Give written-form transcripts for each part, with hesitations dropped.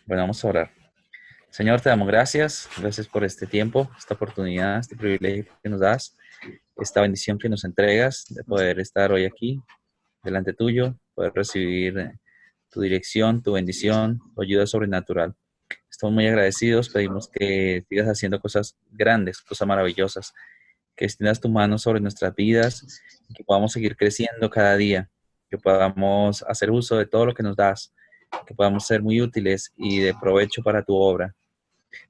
Bueno, vamos a orar. Señor, te damos gracias. Gracias por este tiempo, esta oportunidad, este privilegio que nos das, esta bendición que nos entregas de poder estar hoy aquí, delante tuyo, poder recibir tu dirección, tu bendición, tu ayuda sobrenatural. Estamos muy agradecidos. Pedimos que sigas haciendo cosas grandes, cosas maravillosas, que extiendas tu mano sobre nuestras vidas, que podamos seguir creciendo cada día, que podamos hacer uso de todo lo que nos das, que podamos ser muy útiles y de provecho para tu obra.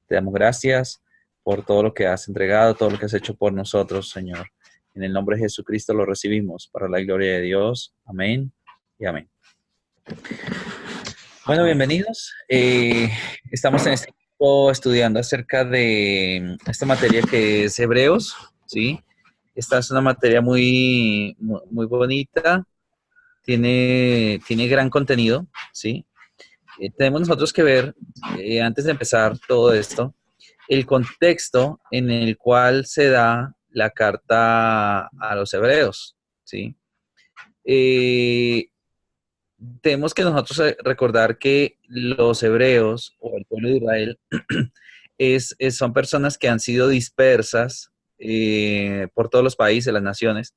Te damos gracias por todo lo que has entregado, todo lo que has hecho por nosotros, Señor. En el nombre de Jesucristo lo recibimos para la gloria de Dios. Amén y amén. Bueno, bienvenidos. Estamos en este tiempo estudiando acerca de esta materia que es Hebreos, ¿sí? Esta es una materia muy bonita, tiene gran contenido, ¿sí? Tenemos nosotros que ver, antes de empezar todo esto, el contexto en el cual se da la carta a los hebreos, ¿sí? Eh, Tenemos que nosotros recordar que los hebreos o el pueblo de Israel son personas que han sido dispersas por todos los países, las naciones,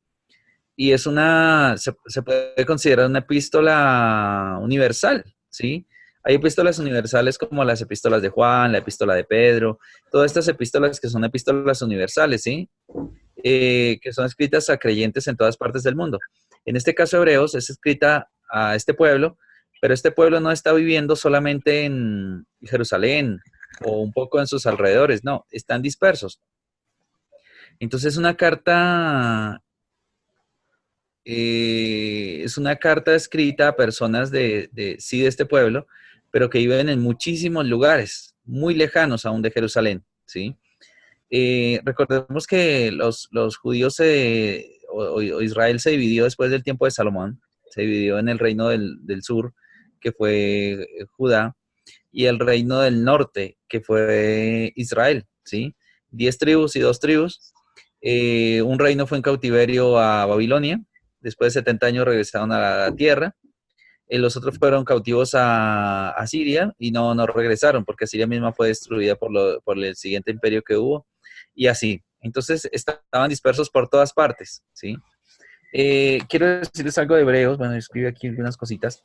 y se puede considerar una epístola universal, ¿sí? Hay epístolas universales como las epístolas de Juan, la epístola de Pedro, todas estas epístolas que son epístolas universales, ¿sí? Que son escritas a creyentes en todas partes del mundo. En este caso, Hebreos es escrita a este pueblo, pero este pueblo no está viviendo solamente en Jerusalén o un poco en sus alrededores, no, están dispersos. Entonces, es una carta escrita a personas sí, de este pueblo, pero que viven en muchísimos lugares, muy lejanos aún de Jerusalén, ¿sí? Recordemos que los judíos o Israel se dividió después del tiempo de Salomón, se dividió en el reino del sur, que fue Judá, y el reino del norte, que fue Israel, ¿sí? 10 tribus y 2 tribus. Un reino fue en cautiverio a Babilonia, después de 70 años regresaron a la tierra. Los otros fueron cautivos a Siria y no regresaron porque Siria misma fue destruida por el siguiente imperio que hubo y así. Entonces estaban dispersos por todas partes, ¿sí? Quiero decirles algo de Hebreos, bueno, escribí aquí algunas cositas.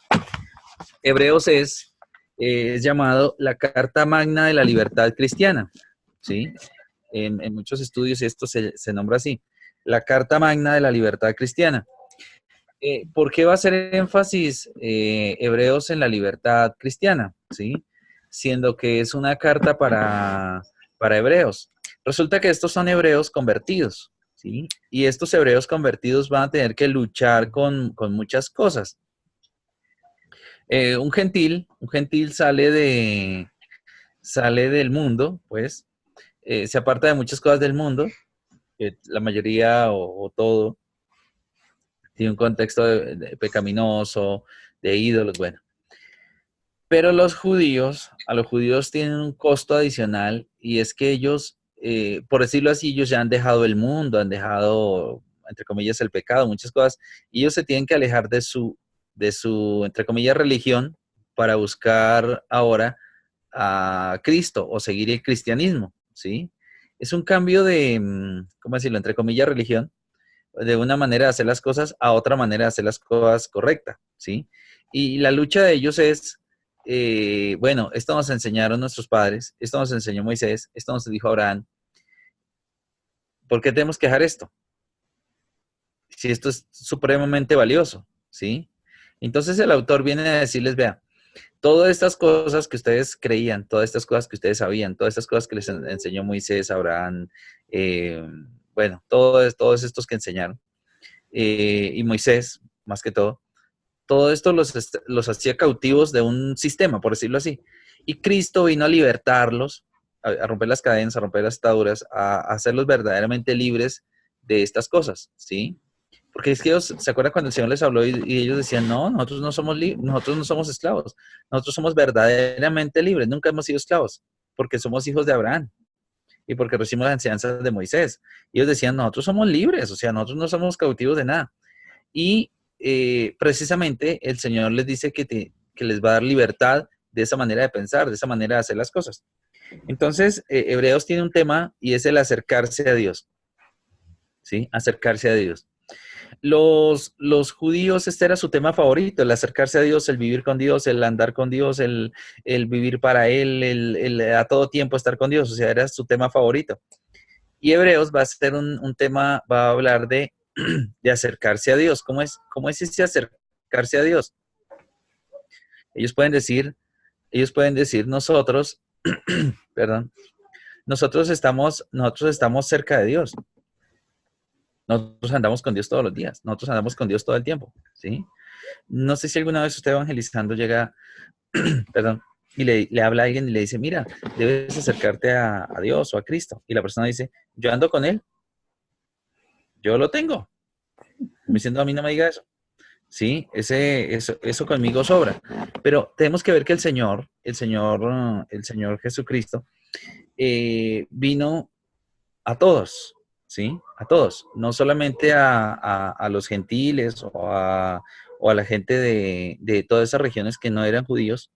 Hebreos es llamado la Carta Magna de la Libertad Cristiana, ¿sí? En muchos estudios esto se nombra así, la Carta Magna de la Libertad Cristiana. ¿Por qué va a hacer énfasis Hebreos en la libertad cristiana? ¿Sí? Siendo que es una carta para hebreos. Resulta que estos son hebreos convertidos, ¿sí? Y estos hebreos convertidos van a tener que luchar con muchas cosas. Un gentil sale del mundo, pues, se aparta de muchas cosas del mundo, que la mayoría o todo tiene un contexto de pecaminoso, de ídolos, bueno. Pero a los judíos tienen un costo adicional y es que ellos, por decirlo así, ellos ya han dejado el mundo, han dejado, entre comillas, el pecado, muchas cosas, y ellos se tienen que alejar de su, entre comillas, religión para buscar ahora a Cristo o seguir el cristianismo, ¿sí? Es un cambio ¿cómo decirlo?, entre comillas, religión, de una manera de hacer las cosas a otra manera de hacer las cosas correcta, ¿sí? Y la lucha de ellos es, bueno, esto nos enseñaron nuestros padres, esto nos enseñó Moisés, esto nos dijo Abraham, ¿por qué tenemos que dejar esto? Si esto es supremamente valioso, ¿sí? Entonces el autor viene a decirles, vea, todas estas cosas que ustedes creían, todas estas cosas que ustedes sabían, todas estas cosas que les enseñó Moisés, Abraham, eh, bueno, todos estos que enseñaron, y Moisés, más que todo esto los hacía cautivos de un sistema, por decirlo así. Y Cristo vino a libertarlos, a romper las cadenas, a romper las ataduras, a hacerlos verdaderamente libres de estas cosas, ¿sí? Porque es que ellos, ¿se acuerdan cuando el Señor les habló y ellos decían, no, nosotros no somos esclavos, nosotros somos verdaderamente libres, nunca hemos sido esclavos, porque somos hijos de Abraham y porque recibimos las enseñanzas de Moisés. Y ellos decían, nosotros somos libres, o sea, nosotros no somos cautivos de nada. Y precisamente el Señor les dice que les va a dar libertad de esa manera de pensar, de esa manera de hacer las cosas. Entonces, Hebreos tiene un tema y es el acercarse a Dios, ¿sí? Acercarse a Dios. Los judíos, este era su tema favorito, el acercarse a Dios, el vivir con Dios, el andar con Dios, el vivir para Él, el a todo tiempo estar con Dios, o sea, era su tema favorito. Y Hebreos va a ser un tema, va a hablar de acercarse a Dios. ¿Cómo es ese acercarse a Dios? Ellos pueden decir nosotros, perdón, nosotros estamos cerca de Dios. Nosotros andamos con Dios todos los días. Nosotros andamos con Dios todo el tiempo, ¿sí? No sé si alguna vez usted evangelizando llega, perdón, y le habla a alguien y le dice, mira, debes acercarte a Dios o a Cristo. Y la persona dice, yo ando con Él, yo lo tengo. Me diciendo, a mí no me diga eso. Sí, eso conmigo sobra. Pero tenemos que ver que el Señor Jesucristo vino a todos, ¿sí? A todos, no solamente a los gentiles o a la gente de todas esas regiones que no eran judíos,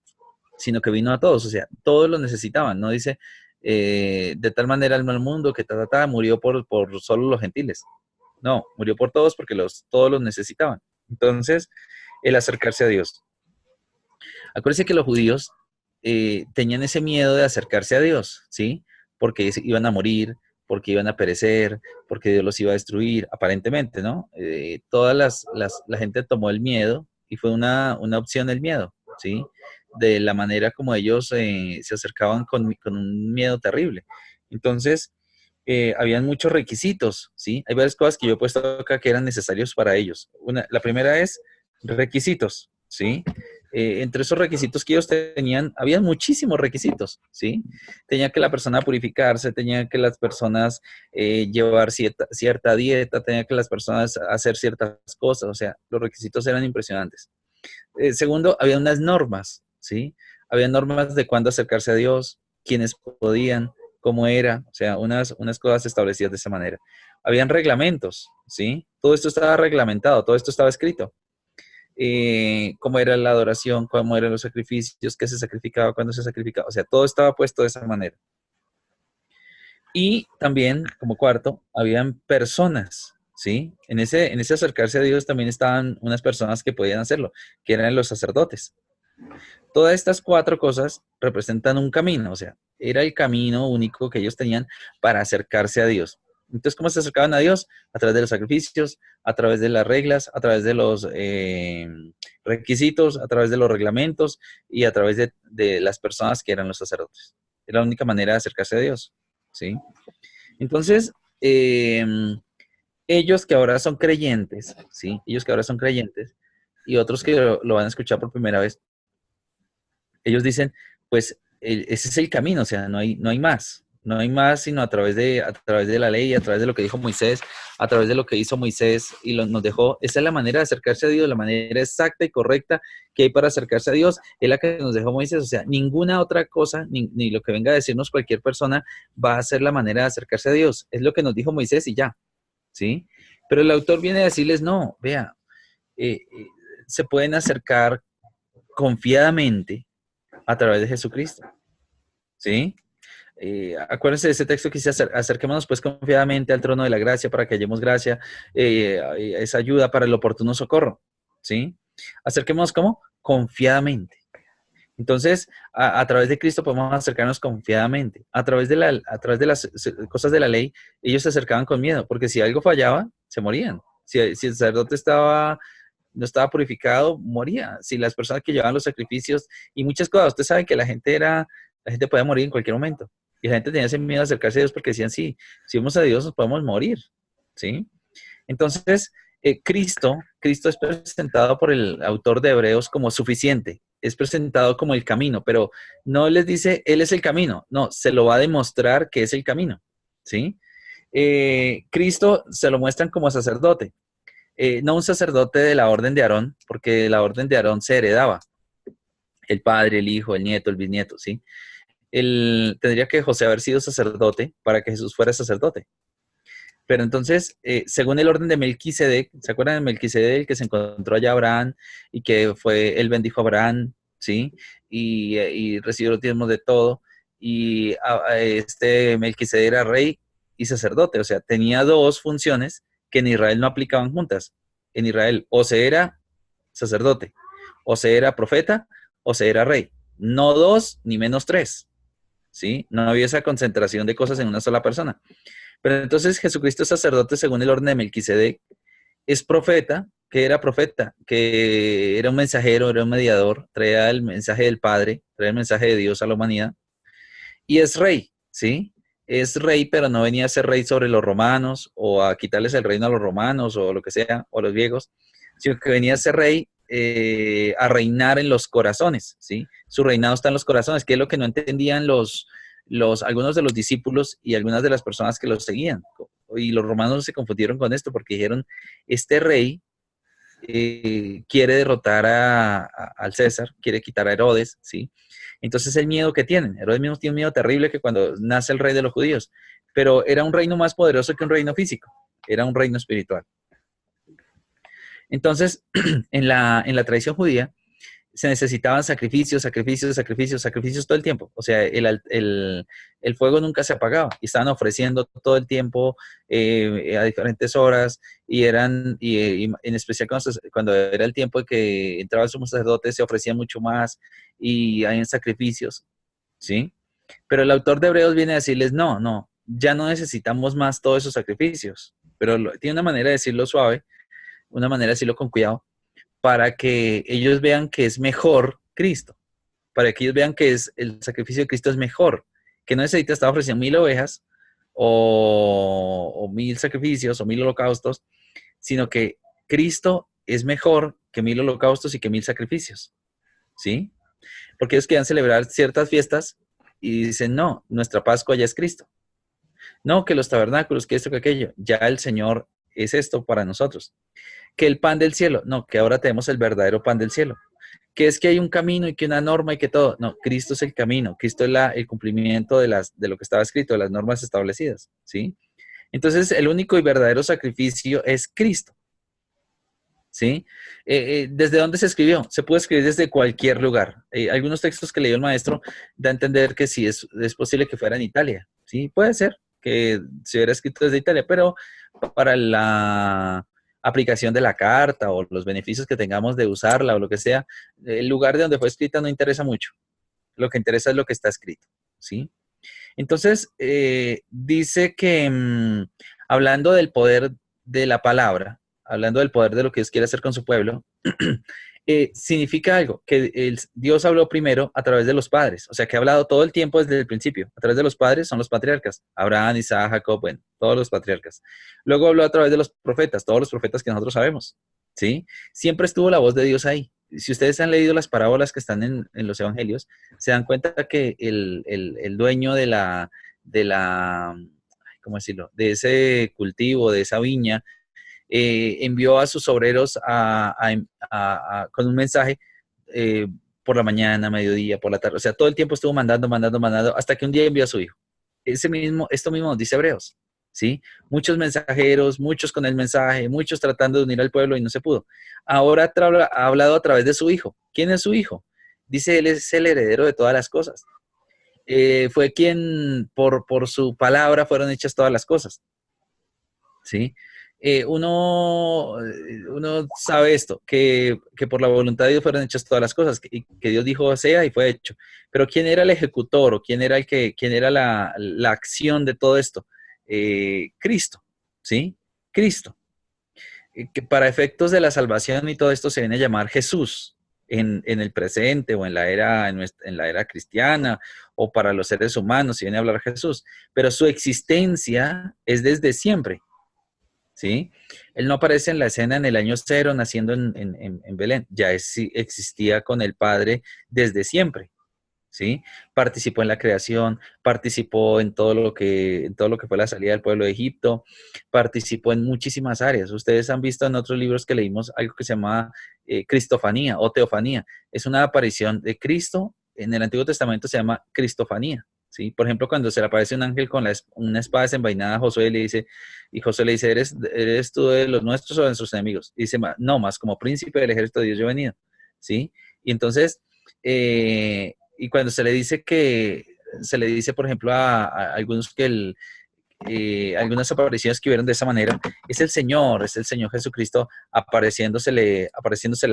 sino que vino a todos, o sea, todos lo necesitaban, no dice de tal manera el mal mundo que murió por solo los gentiles. No, murió por todos porque todos los necesitaban. Entonces, el acercarse a Dios. Acuérdense que los judíos tenían ese miedo de acercarse a Dios, ¿sí? Porque iban a morir, porque iban a perecer, porque Dios los iba a destruir, aparentemente, ¿no? La gente tomó el miedo y fue una opción el miedo, ¿sí? De la manera como ellos se acercaban con un miedo terrible. Entonces, habían muchos requisitos, ¿sí? Hay varias cosas que yo he puesto acá que eran necesarios para ellos. La primera es requisitos, ¿sí? Entre esos requisitos que ellos tenían, había muchísimos requisitos, ¿sí? Tenía que la persona purificarse, tenía que las personas llevar cierta dieta, tenía que las personas hacer ciertas cosas, o sea, los requisitos eran impresionantes. Segundo, había unas normas, ¿sí? Había normas de cuándo acercarse a Dios, quiénes podían, cómo era, o sea, unas cosas establecidas de esa manera. Habían reglamentos, ¿sí? Todo esto estaba reglamentado, todo esto estaba escrito. Cómo era la adoración, cómo eran los sacrificios, qué se sacrificaba, cuándo se sacrificaba, o sea, todo estaba puesto de esa manera. Y también, como cuarto, habían personas, ¿sí? En ese acercarse a Dios también estaban unas personas que podían hacerlo, que eran los sacerdotes. Todas estas cuatro cosas representan un camino, o sea, era el camino único que ellos tenían para acercarse a Dios. Entonces, ¿cómo se acercaban a Dios? A través de los sacrificios, a través de las reglas, a través de los requisitos, a través de los reglamentos y a través de las personas que eran los sacerdotes. Era la única manera de acercarse a Dios, ¿sí? Entonces, ellos que ahora son creyentes, ¿sí? Ellos que ahora son creyentes y otros que lo van a escuchar por primera vez, ellos dicen, pues ese es el camino, o sea, no hay más. No hay más sino a través de la ley, a través de lo que dijo Moisés, a través de lo que hizo Moisés y nos dejó. Esa es la manera de acercarse a Dios, la manera exacta y correcta que hay para acercarse a Dios, es la que nos dejó Moisés. O sea, ninguna otra cosa, ni lo que venga a decirnos cualquier persona, va a ser la manera de acercarse a Dios. Es lo que nos dijo Moisés y ya, ¿sí? Pero el autor viene a decirles, no, vea, se pueden acercar confiadamente a través de Jesucristo, ¿sí? Acuérdense de ese texto que dice, acerquémonos pues confiadamente al trono de la gracia para que hallemos gracia, esa ayuda para el oportuno socorro, ¿sí? Acerquémonos ¿cómo? Confiadamente. Entonces, a través de Cristo podemos acercarnos confiadamente. A través de las cosas de la ley, ellos se acercaban con miedo, porque si algo fallaba, se morían. Si el sacerdote no estaba purificado, moría. Si las personas que llevaban los sacrificios y muchas cosas, usted sabe que la gente podía morir en cualquier momento. Y la gente tenía ese miedo de acercarse a Dios porque decían, sí, si vamos a Dios nos podemos morir, ¿sí? Entonces, Cristo es presentado por el autor de Hebreos como suficiente, es presentado como el camino, pero no les dice, Él es el camino, no, se lo va a demostrar que es el camino, ¿sí? Cristo se lo muestran como sacerdote, no un sacerdote de la orden de Aarón, porque la orden de Aarón se heredaba, el padre, el hijo, el nieto, el bisnieto, ¿sí? Tendría que José haber sido sacerdote para que Jesús fuera sacerdote. Pero entonces, según el orden de Melquisedec, ¿se acuerdan de Melquisedec, el que se encontró allá Abraham y que él bendijo a Abraham ¿sí? Y recibió los diezmos de todo. Y este Melquisedec era rey y sacerdote, o sea, tenía dos funciones que en Israel no aplicaban juntas. En Israel o se era sacerdote, o se era profeta, o se era rey. No dos, ni menos tres, ¿sí? No había esa concentración de cosas en una sola persona. Pero entonces Jesucristo es sacerdote según el orden de Melquisedec, es profeta, que era profeta, que era un mensajero, era un mediador, traía el mensaje del Padre, traía el mensaje de Dios a la humanidad, y es rey, ¿sí? Es rey, pero no venía a ser rey sobre los romanos o a quitarles el reino a los romanos o lo que sea, o a los griegos, sino que venía a ser rey a reinar en los corazones, ¿sí? Su reinado está en los corazones, que es lo que no entendían algunos de los discípulos y algunas de las personas que los seguían. Y los romanos se confundieron con esto porque dijeron, este rey quiere derrotar al César, quiere quitar a Herodes, ¿sí? Entonces el miedo que tienen, Herodes mismo tiene un miedo terrible que cuando nace el rey de los judíos, pero era un reino más poderoso que un reino físico, era un reino espiritual. Entonces, en la tradición judía, se necesitaban sacrificios, sacrificios, sacrificios, sacrificios todo el tiempo. O sea, el fuego nunca se apagaba y estaban ofreciendo todo el tiempo a diferentes horas y y en especial cuando era el tiempo de que entraba el sumo sacerdote, se ofrecía mucho más y hay sacrificios, ¿sí? Pero el autor de Hebreos viene a decirles, no, no, ya no necesitamos más todos esos sacrificios. Pero tiene una manera de decirlo suave, una manera de decirlo con cuidado, para que ellos vean que es mejor Cristo, para que ellos vean que el sacrificio de Cristo es mejor, que no necesita estar ofreciendo 1000 ovejas o 1000 sacrificios o 1000 holocaustos, sino que Cristo es mejor que 1000 holocaustos y que 1000 sacrificios, ¿sí? Porque ellos querían celebrar ciertas fiestas y dicen, no, nuestra Pascua ya es Cristo. No, que los tabernáculos, que esto, que aquello, ya el Señor es esto para nosotros. Que el pan del cielo, no, que ahora tenemos el verdadero pan del cielo. Que es que hay un camino y que una norma y que todo. No, Cristo es el camino, Cristo es el cumplimiento de lo que estaba escrito, de las normas establecidas, ¿sí? Entonces, el único y verdadero sacrificio es Cristo, ¿sí? ¿Desde dónde se escribió? Se puede escribir desde cualquier lugar. Algunos textos que leyó el maestro da a entender que sí, es posible que fuera en Italia, ¿sí? Puede ser que se hubiera escrito desde Italia, pero para la aplicación de la carta o los beneficios que tengamos de usarla o lo que sea, el lugar de donde fue escrita no interesa mucho. Lo que interesa es lo que está escrito, ¿sí? Entonces, dice que hablando del poder de la palabra, hablando del poder de lo que Dios quiere hacer con su pueblo, significa algo, que Dios habló primero a través de los padres, o sea, que ha hablado todo el tiempo desde el principio. A través de los padres son los patriarcas, Abraham, Isaac, Jacob, bueno, todos los patriarcas. Luego habló a través de los profetas, todos los profetas que nosotros sabemos, ¿sí? Siempre estuvo la voz de Dios ahí. Si ustedes han leído las parábolas que están en los evangelios, se dan cuenta que el dueño ¿cómo decirlo? De ese cultivo, de esa viña, envió a sus obreros con un mensaje por la mañana, mediodía, por la tarde. O sea, todo el tiempo estuvo mandando, mandando, mandando, hasta que un día envió a su hijo. Esto mismo nos dice Hebreos, ¿sí? Muchos mensajeros, muchos con el mensaje, muchos tratando de unir al pueblo y no se pudo. Ahora ha hablado a través de su hijo. ¿Quién es su hijo? Dice, él es el heredero de todas las cosas. Fue quien, por su palabra, fueron hechas todas las cosas, ¿sí? Uno sabe esto, que por la voluntad de Dios fueron hechas todas las cosas, que Dios dijo sea y fue hecho. Pero ¿quién era el ejecutor o quién era quién era la acción de todo esto? Cristo, ¿sí? Cristo. Que para efectos de la salvación y todo esto se viene a llamar Jesús en el presente o en la era cristiana o para los seres humanos se viene a hablar Jesús. Pero su existencia es desde siempre. ¿Sí? Él no aparece en la escena en el año cero naciendo en Belén, ya existía con el Padre desde siempre, ¿sí? Participó en la creación, participó en todo lo que fue la salida del pueblo de Egipto, participó en muchísimas áreas. Ustedes han visto en otros libros que leímos algo que se llama Cristofanía o Teofanía. Es una aparición de Cristo, en el Antiguo Testamento se llama Cristofanía. ¿Sí? Por ejemplo, cuando se le aparece un ángel con una espada desenvainada a Josué y Josué le dice, ¿eres tú de los nuestros o de nuestros enemigos? Y dice, no, más como príncipe del ejército de Dios yo he venido, ¿sí? Y entonces, Y cuando se le dice que, se le dice, por ejemplo, a algunos que algunas apariciones que hubieron de esa manera, es el Señor Jesucristo apareciéndosele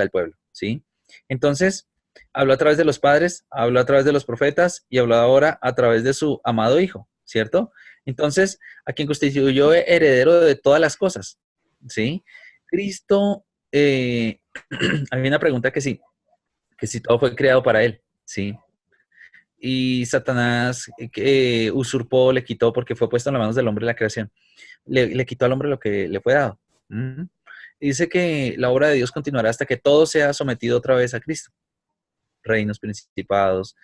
al pueblo, ¿sí? Entonces, habló a través de los padres, habló a través de los profetas y habló ahora a través de su amado Hijo, ¿cierto? Entonces, a quien constituyó heredero de todas las cosas, ¿sí? Cristo, hay una pregunta que si todo fue creado para él, ¿sí? Y Satanás usurpó, le quitó, porque fue puesto en las manos del hombre la creación, le quitó al hombre lo que le fue dado. ¿Mm? Dice que la obra de Dios continuará hasta que todo sea sometido otra vez a Cristo. Reinos, principados,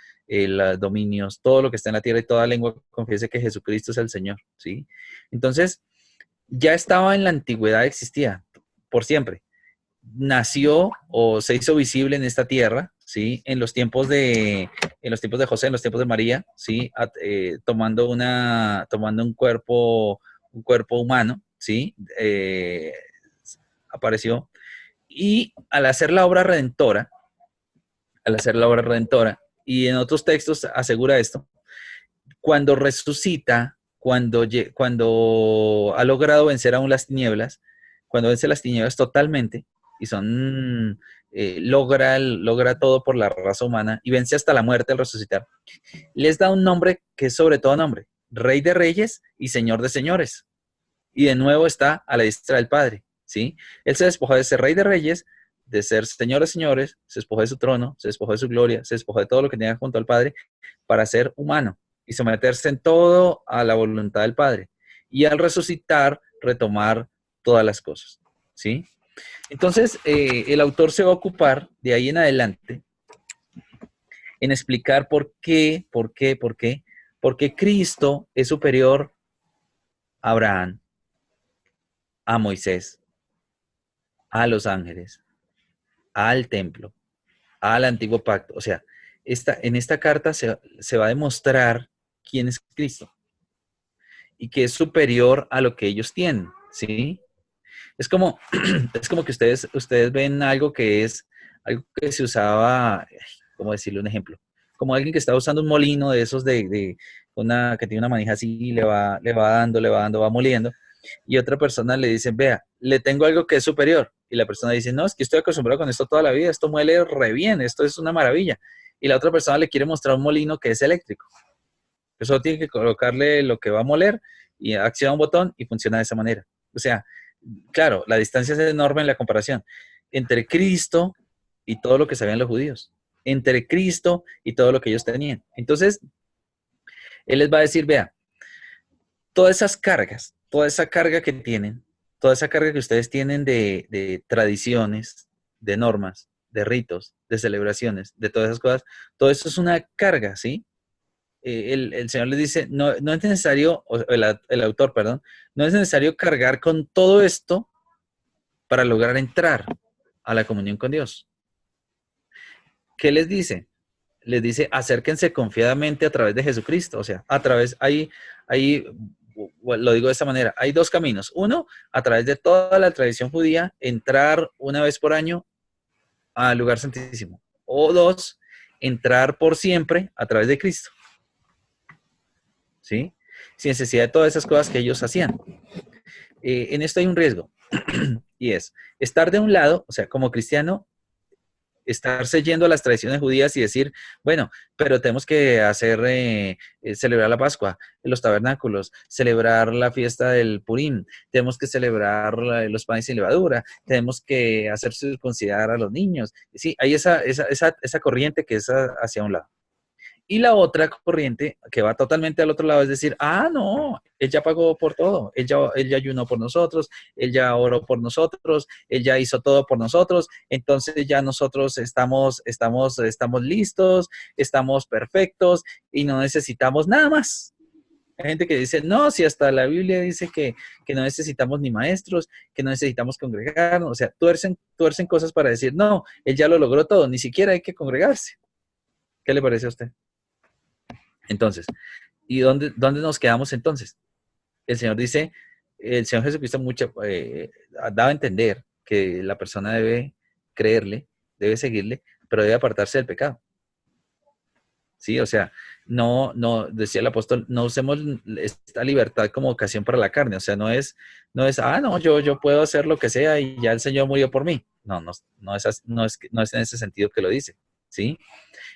dominios, todo lo que está en la tierra y toda lengua confiese que Jesucristo es el Señor, ¿sí? Entonces, ya estaba en la antigüedad, existía por siempre. Nació o se hizo visible en esta tierra, ¿sí? En los tiempos de José, en los tiempos de María, ¿sí? Tomando un cuerpo humano, ¿sí? Apareció. Y al hacer la obra redentora, y en otros textos asegura esto, cuando resucita, cuando ha logrado vencer aún las tinieblas, cuando vence las tinieblas totalmente, y logra todo por la raza humana, y vence hasta la muerte al resucitar, les da un nombre que es sobre todo nombre, Rey de Reyes y Señor de Señores. Y de nuevo está a la diestra del Padre, ¿sí? Él se despojó de ser Rey de Reyes, de ser Señor de Señores, se despojó de su trono, se despojó de su gloria, se despojó de todo lo que tenía junto al Padre para ser humano y someterse en todo a la voluntad del Padre. Y al resucitar, retomar todas las cosas, ¿sí? Entonces, el autor se va a ocupar de ahí en adelante en explicar por qué Cristo es superior a Abraham, a Moisés, a los ángeles, al templo, al antiguo pacto. O sea, en esta carta se va a demostrar quién es Cristo y que es superior a lo que ellos tienen, ¿sí? Es como, es como que ustedes ven algo que es algo que se usaba, ¿cómo decirle un ejemplo? Como alguien que está usando un molino de esos que tiene una manija así y le va dando, va moliendo. Y otra persona le dice, vea, le tengo algo que es superior. Y la persona dice, no, es que estoy acostumbrado con esto toda la vida, esto muele re bien, esto es una maravilla. Y la otra persona le quiere mostrar un molino que es eléctrico. Eso tiene que colocarle lo que va a moler y acciona un botón y funciona de esa manera. O sea, claro, la distancia es enorme en la comparación entre Cristo y todo lo que sabían los judíos, entre Cristo y todo lo que ellos tenían. Entonces, Él les va a decir, vea, todas esas cargas, toda esa carga que tienen, toda esa carga que ustedes tienen de tradiciones, de normas, de ritos, de celebraciones, de todas esas cosas, todo eso es una carga, ¿sí? El Señor les dice, no, no es necesario, el autor, perdón, no es necesario cargar con todo esto para lograr entrar a la comunión con Dios. ¿Qué les dice? Les dice, acérquense confiadamente a través de Jesucristo. O sea, ahí lo digo de esta manera, hay dos caminos. Uno, a través de toda la tradición judía, entrar una vez por año al lugar santísimo. O dos, entrar por siempre a través de Cristo. ¿Sí? Sin necesidad de todas esas cosas que ellos hacían. En esto hay un riesgo. Y es estar de un lado, o sea, como cristiano, estarse yendo a las tradiciones judías y decir, bueno, pero tenemos que celebrar la Pascua, los tabernáculos, celebrar la fiesta del Purim, tenemos que celebrar los panes sin levadura, tenemos que hacer circuncidar a los niños. Sí, hay esa corriente que es hacia un lado. Y la otra corriente que va totalmente al otro lado es decir, no, él ya pagó por todo, él ya ayunó por nosotros, él ya oró por nosotros, él ya hizo todo por nosotros, entonces ya nosotros estamos listos, estamos perfectos y no necesitamos nada más. Hay gente que dice, no, si hasta la Biblia dice que no necesitamos ni maestros, que no necesitamos congregarnos, o sea, tuercen cosas para decir, no, él ya lo logró todo, ni siquiera hay que congregarse. ¿Qué le parece a usted? Entonces, ¿y dónde nos quedamos entonces? El Señor dice, el Señor Jesucristo daba a entender que la persona debe creerle, debe seguirle, pero debe apartarse del pecado. ¿sí? O sea, no, decía el apóstol, no usemos esta libertad como ocasión para la carne, o sea, no, yo puedo hacer lo que sea y ya el Señor murió por mí. No es en ese sentido que lo dice, ¿sí?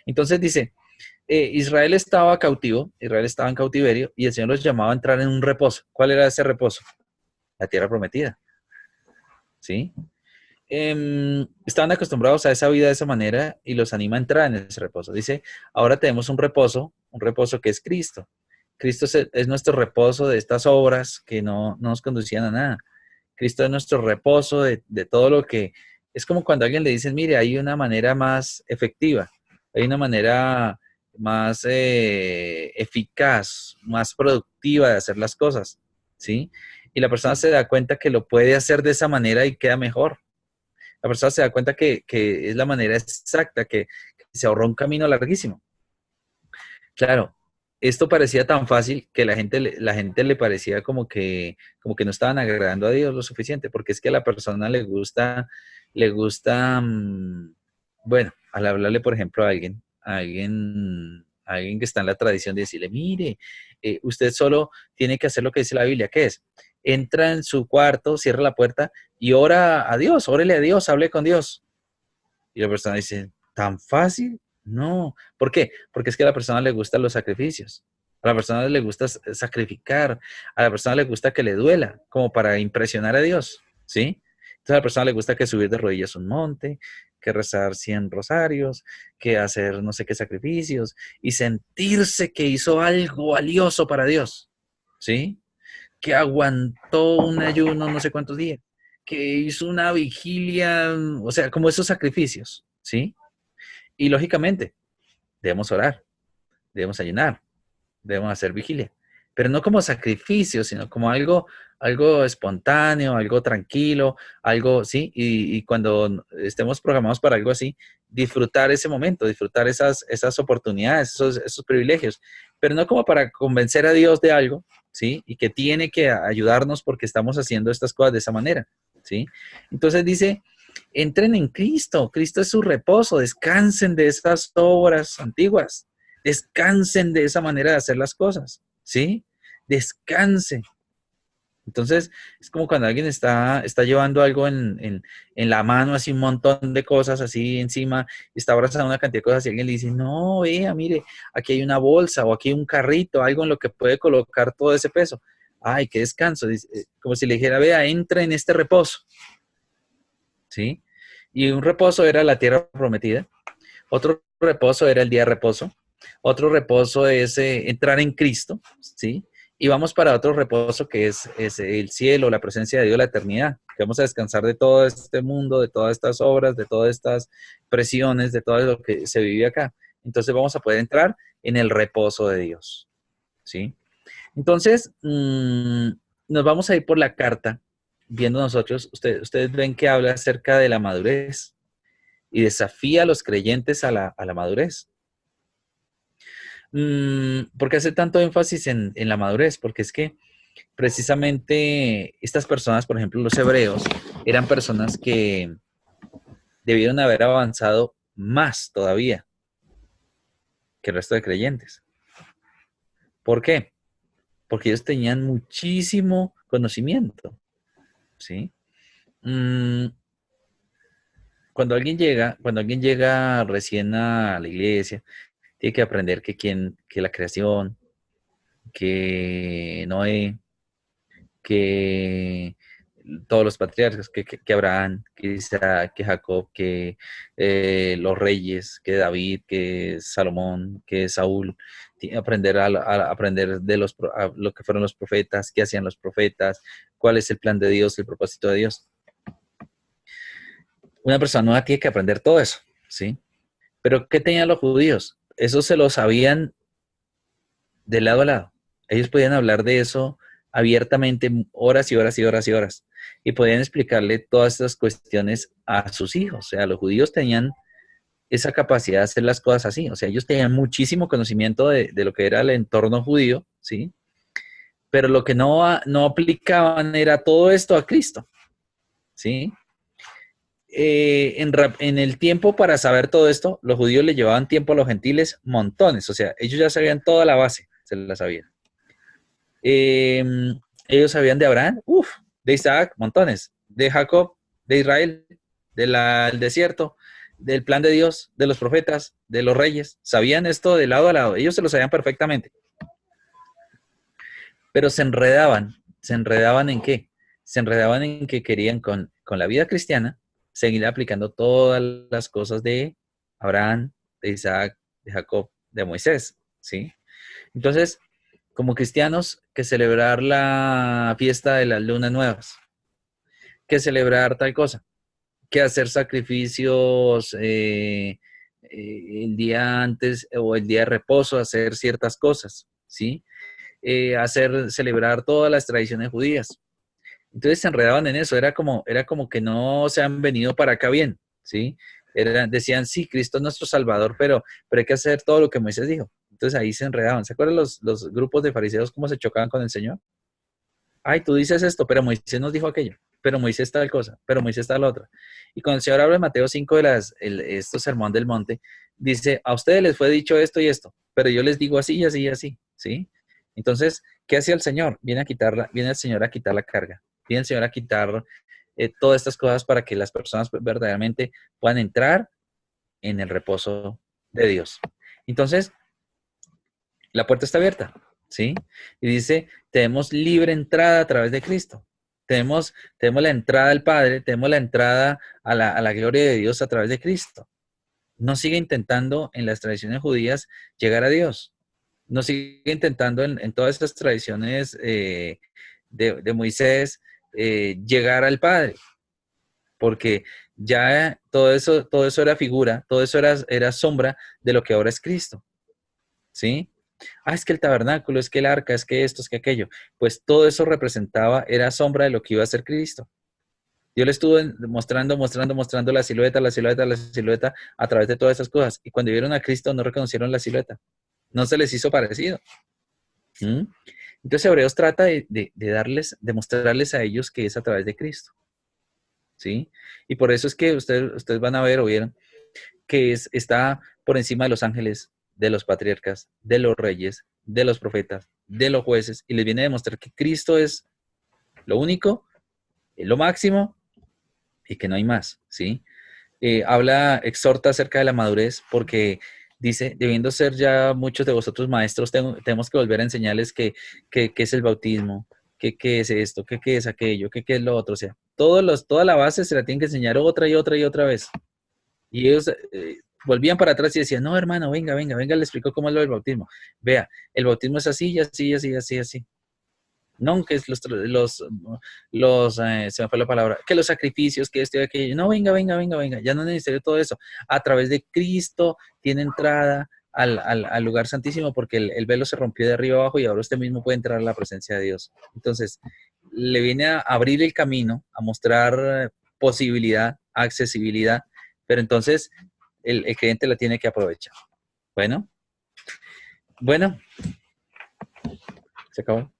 Entonces dice, Israel estaba cautivo, Israel estaba en cautiverio y el Señor los llamaba a entrar en un reposo. ¿Cuál era ese reposo? La tierra prometida, ¿sí? Estaban acostumbrados a esa vida de esa manera y los anima a entrar en ese reposo. Dice, ahora tenemos un reposo que es Cristo. Cristo es nuestro reposo de estas obras que no nos conducían a nada. Cristo es nuestro reposo de todo lo que... Es como cuando a alguien le dicen, mire, hay una manera más efectiva, hay una manera más eficaz, más productiva de hacer las cosas, ¿sí? Y la persona se da cuenta que lo puede hacer de esa manera y queda mejor. La persona se da cuenta que es la manera exacta, que se ahorró un camino larguísimo. Claro, esto parecía tan fácil que la gente le parecía como que no estaban agradando a Dios lo suficiente, porque es que a la persona le gusta, bueno, al hablarle, por ejemplo, a alguien que está en la tradición de decirle, mire, usted solo tiene que hacer lo que dice la Biblia, ¿qué es? Entra en su cuarto, cierra la puerta y ora a Dios, órele a Dios, hable con Dios. Y la persona dice, ¿tan fácil? No. ¿Por qué? Porque es que a la persona le gustan los sacrificios. A la persona le gusta sacrificar. A la persona le gusta que le duela, como para impresionar a Dios. ¿Sí? Entonces a la persona le gusta que subir de rodillas un monte, que rezar 100 rosarios, que hacer no sé qué sacrificios y sentirse que hizo algo valioso para Dios. ¿Sí? Que aguantó un ayuno no sé cuántos días, que hizo una vigilia, o sea, como esos sacrificios, ¿sí? Y lógicamente, debemos orar, debemos ayunar, debemos hacer vigilia, pero no como sacrificio, sino como algo espontáneo, algo tranquilo, algo, ¿sí? Y cuando estemos programados para algo así, disfrutar ese momento, disfrutar esas oportunidades, esos privilegios, pero no como para convencer a Dios de algo, ¿sí? Y que tiene que ayudarnos porque estamos haciendo estas cosas de esa manera, ¿sí? Entonces dice, entren en Cristo, Cristo es su reposo, descansen de esas obras antiguas, descansen de esa manera de hacer las cosas, ¿sí? Descanse. Entonces, es como cuando alguien está llevando algo en la mano, así un montón de cosas así encima, y está abrazando una cantidad de cosas y alguien le dice, no, vea, mire, aquí hay una bolsa o aquí hay un carrito, algo en lo que puede colocar todo ese peso. Ay, qué descanso. Dice, como si le dijera, vea, entra en este reposo, ¿sí? Y un reposo era la tierra prometida, otro reposo era el día de reposo, otro reposo es entrar en Cristo, ¿sí? Y vamos para otro reposo que es el cielo, la presencia de Dios, la eternidad, que vamos a descansar de todo este mundo, de todas estas obras, de todas estas presiones, de todo lo que se vive acá. Entonces vamos a poder entrar en el reposo de Dios, ¿sí? Entonces, nos vamos a ir por la carta, viendo nosotros, ustedes ven que habla acerca de la madurez y desafía a los creyentes a la madurez. ¿Por qué hace tanto énfasis en la madurez? Porque es que precisamente estas personas, por ejemplo, los hebreos, eran personas que debieron haber avanzado más todavía que el resto de creyentes. ¿Por qué? Porque ellos tenían muchísimo conocimiento, ¿sí? Mm, cuando alguien llega recién a la iglesia, tiene que aprender que la creación, que Noé, que todos los patriarcas, que Abraham, que Isaac, que Jacob, que los reyes, que David, que Salomón, que Saúl, aprender aprender de lo que fueron los profetas, qué hacían los profetas, cuál es el plan de Dios, el propósito de Dios. Una persona nueva tiene que aprender todo eso, ¿sí? Pero ¿qué tenían los judíos? Eso se lo sabían de lado a lado. Ellos podían hablar de eso abiertamente horas y horas y horas y horas. Y podían explicarle todas estas cuestiones a sus hijos. O sea, los judíos tenían esa capacidad de hacer las cosas así. O sea, ellos tenían muchísimo conocimiento de lo que era el entorno judío, ¿sí? Pero lo que no aplicaban era todo esto a Cristo, ¿sí? en el tiempo para saber todo esto, los judíos le llevaban tiempo a los gentiles montones, o sea, ellos ya sabían toda la base, se la sabían. Eh, Ellos sabían de Abraham, de Isaac, montones, de Jacob, de Israel, del desierto, del plan de Dios, de los profetas, de los reyes, sabían esto de lado a lado, ellos se lo sabían perfectamente, pero ¿se enredaban en qué? Se enredaban en que querían con la vida cristiana seguir aplicando todas las cosas de Abraham, de Isaac, de Jacob, de Moisés, ¿sí? Entonces, como cristianos, que celebrar la fiesta de las lunas nuevas, que celebrar tal cosa, que hacer sacrificios el día antes o el día de reposo, hacer ciertas cosas, ¿sí? Celebrar todas las tradiciones judías. Entonces se enredaban en eso, era como que no se han venido para acá bien, ¿sí? Decían, sí, Cristo es nuestro Salvador, pero hay que hacer todo lo que Moisés dijo. Entonces ahí se enredaban. ¿Se acuerdan los grupos de fariseos cómo se chocaban con el Señor? Ay, tú dices esto, pero Moisés nos dijo aquello, pero Moisés tal cosa, pero Moisés tal otra. Y cuando el Señor habla en Mateo 5 estos sermón del monte, dice, a ustedes les fue dicho esto y esto, pero yo les digo así y así y así, ¿sí? Entonces, ¿qué hacía el Señor? Viene el Señor a quitar la carga, viene el Señor a quitar todas estas cosas para que las personas verdaderamente puedan entrar en el reposo de Dios. Entonces, la puerta está abierta, ¿sí? Y dice, tenemos libre entrada a través de Cristo. Tenemos la entrada al Padre, tenemos la entrada a la gloria de Dios a través de Cristo. No sigue intentando en las tradiciones judías llegar a Dios. No sigue intentando en todas estas tradiciones de Moisés llegar al Padre. Porque ya todo eso era figura, todo eso era sombra de lo que ahora es Cristo. ¿Sí? Es que el tabernáculo, es que el arca, es que esto, es que aquello. Pues todo eso representaba, era sombra de lo que iba a ser Cristo. Yo le estuve mostrando la silueta a través de todas esas cosas. Y cuando vieron a Cristo no reconocieron la silueta. No se les hizo parecido. ¿Mm? Entonces Hebreos trata de mostrarles a ellos que es a través de Cristo. ¿Sí? Y por eso es que ustedes van a ver o vieron que está por encima de los ángeles, de los patriarcas, de los reyes, de los profetas, de los jueces, y les viene a demostrar que Cristo es lo único, es lo máximo, y que no hay más, ¿sí? Exhorta acerca de la madurez, porque dice, debiendo ser ya muchos de vosotros maestros, tenemos que volver a enseñarles qué es el bautismo, qué es esto, qué es aquello, qué es lo otro, o sea, toda la base se la tienen que enseñar otra y otra y otra vez. Y ellos volvían para atrás y decían, no, hermano, venga, le explico cómo es lo del bautismo. Vea, el bautismo es así, y así, y así, y así, y así. No, que es se me fue la palabra, que los sacrificios, que esto y aquello. No, venga, ya no es necesario todo eso. A través de Cristo tiene entrada al lugar santísimo porque el velo se rompió de arriba abajo y ahora usted mismo puede entrar a la presencia de Dios. Entonces, le viene a abrir el camino, a mostrar posibilidad, accesibilidad, pero entonces el creyente la tiene que aprovechar. Bueno, se acabó.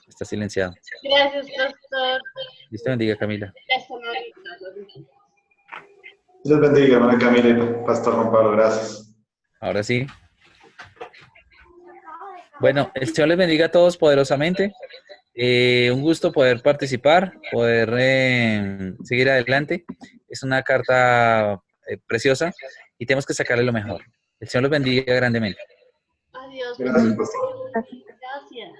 Está silenciado. Gracias, pastor. Dios te bendiga, Camila. Dios bendiga, hermana Camila y pastor Juan Pablo, gracias. Ahora sí. Bueno, el Señor les bendiga a todos poderosamente. Un gusto poder participar, poder seguir adelante. Es una carta preciosa y tenemos que sacarle lo mejor. El Señor los bendiga grandemente. Adiós. Gracias, pastor. Gracias.